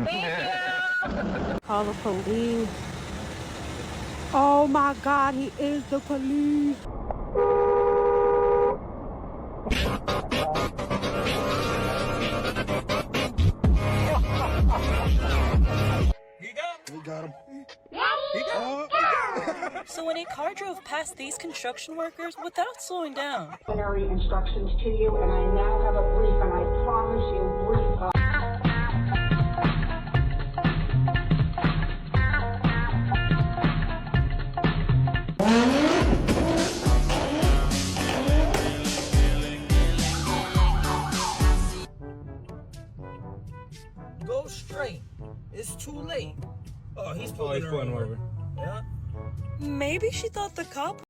Thank you. Call the police. Oh my God, he is the police. We got him. So when a car drove past these construction workers without slowing down. Instructions to you, and I now have a brief, and I promise you, brief. Go straight. It's too late. Oh, he's pulling her over. Yeah. Maybe she thought the cop